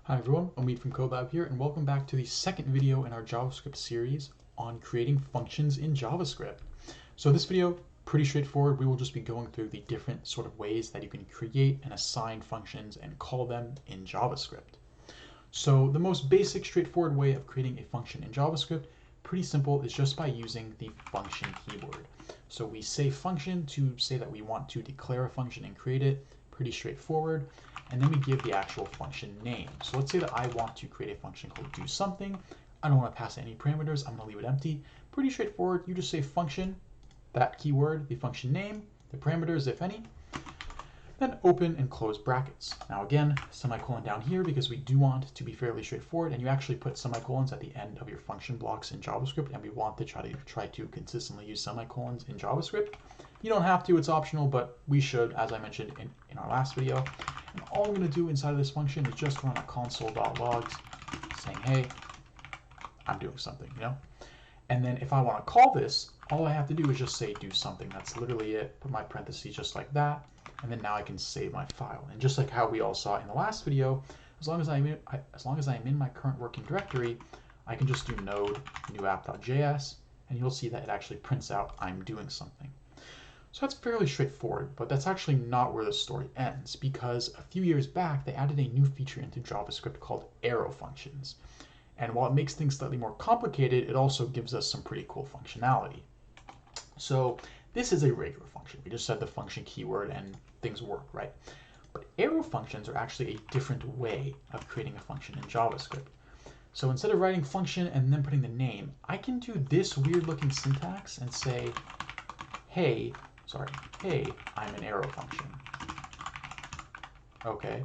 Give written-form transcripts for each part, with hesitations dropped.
Hi everyone, Omid from CodeLab here, and welcome back to the second video in our JavaScript series on creating functions in JavaScript. So this video, pretty straightforward. We will just be going through the different sort of ways that you can create and assign functions and call them in JavaScript. So the most basic, straightforward way of creating a function in JavaScript, pretty simple, is just by using the function keyword. So we say function to say that we want to declare a function and create it, pretty straightforward. And then we give the actual function name. So let's say that I want to create a function called do something. I don't want to pass any parameters. I'm going to leave it empty. Pretty straightforward. You just say function, that keyword, the function name, the parameters, if any, then open and close brackets. Now again, semicolon down here because we do want to be fairly straightforward, and you actually put semicolons at the end of your function blocks in JavaScript, and we want to try to consistently use semicolons in JavaScript. You don't have to, it's optional, but we should, as I mentioned in our last video. And all I'm going to do inside of this function is just run a console.logs saying, hey, I'm doing something, And then if I want to call this, all I have to do is just say do something. That's literally it. Put my parentheses just like that. And then now I can save my file. And just like how we all saw in the last video, as long as I'm in my current working directory, I can just do node new app.js, and you'll see that it actually prints out I'm doing something. So that's fairly straightforward, but that's actually not where the story ends, because a few years back they added a new feature into JavaScript called arrow functions. And while it makes things slightly more complicated, it also gives us some pretty cool functionality. So this is a regular function. We just said the function keyword and things work, right? But arrow functions are actually a different way of creating a function in JavaScript. So instead of writing function and then putting the name, I can do this weird looking syntax and say, hey, I'm an arrow function. Okay.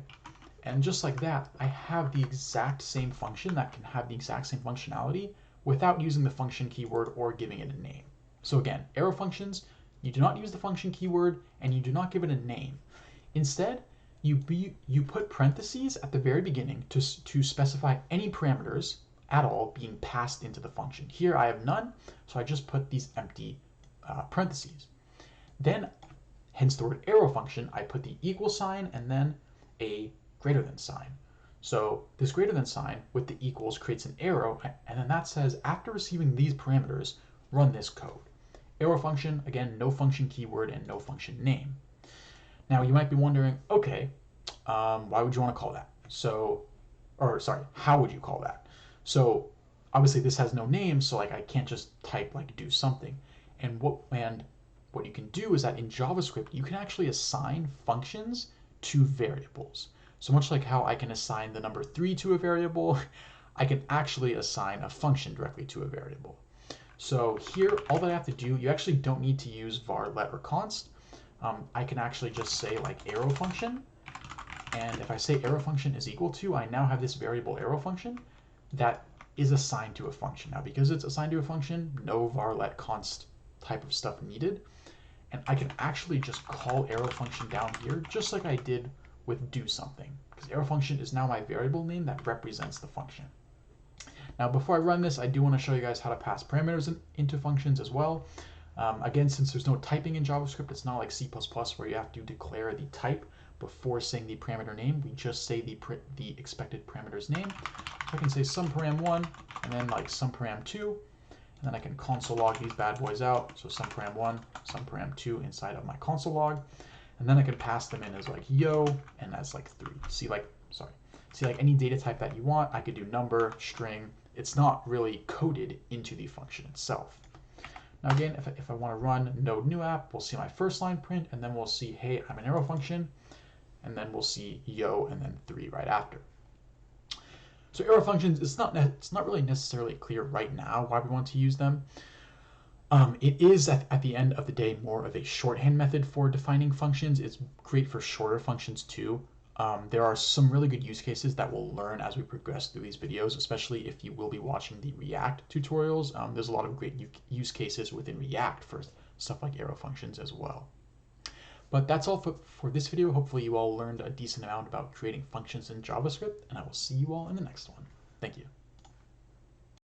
And just like that, I have the exact same function that can have the exact same functionality without using the function keyword or giving it a name. So again, arrow functions, you do not use the function keyword and you do not give it a name. Instead, you put parentheses at the very beginning to specify any parameters at all being passed into the function. Here I have none, so I just put these empty parentheses. Then, hence the word arrow function, I put the equal sign and then a greater than sign. So this greater than sign with the equals creates an arrow, and then that says after receiving these parameters, run this code. Arrow function, again, no function keyword and no function name. Now you might be wondering, okay, why would you want to call that? How would you call that? So obviously this has no name, so like I can't just type like do something. And what you can do is that in JavaScript, you can actually assign functions to variables. So much like how I can assign the number 3 to a variable, I can actually assign a function directly to a variable. So here, all that I have to do, you actually don't need to use var, let, or const. I can actually just say like arrow function. And if I say arrow function is equal to, I now have this variable arrow function that is assigned to a function. Now, because it's assigned to a function, no var, let, const type of stuff needed. And I can actually just call arrow function down here, just like I did with do something, because arrow function is now my variable name that represents the function. Now, before I run this, I do want to show you guys how to pass parameters into functions as well. Again, since there's no typing in JavaScript, it's not like C++ where you have to declare the type before saying the parameter name. We just say the expected parameter's name. So I can say sumParam1 and then like sumParam2. And then I can console log these bad boys out. So sumParam1, sumParam2 inside of my console log. And then I can pass them in as like yo, and that's like 3. See like any data type that you want. I could do number, string. It's not really coded into the function itself. Now again, if I want to run node new app, we'll see my first line print, and then we'll see, hey, I'm an arrow function, and then we'll see yo, and then 3 right after. So arrow functions, it's not really necessarily clear right now why we want to use them. It is, at the end of the day, more of a shorthand method for defining functions. It's great for shorter functions too. There are some really good use cases that we'll learn as we progress through these videos, especially if you will be watching the React tutorials. There's a lot of great use cases within React for stuff like arrow functions as well. But that's all for this video. Hopefully you all learned a decent amount about creating functions in JavaScript, and I will see you all in the next one. Thank you.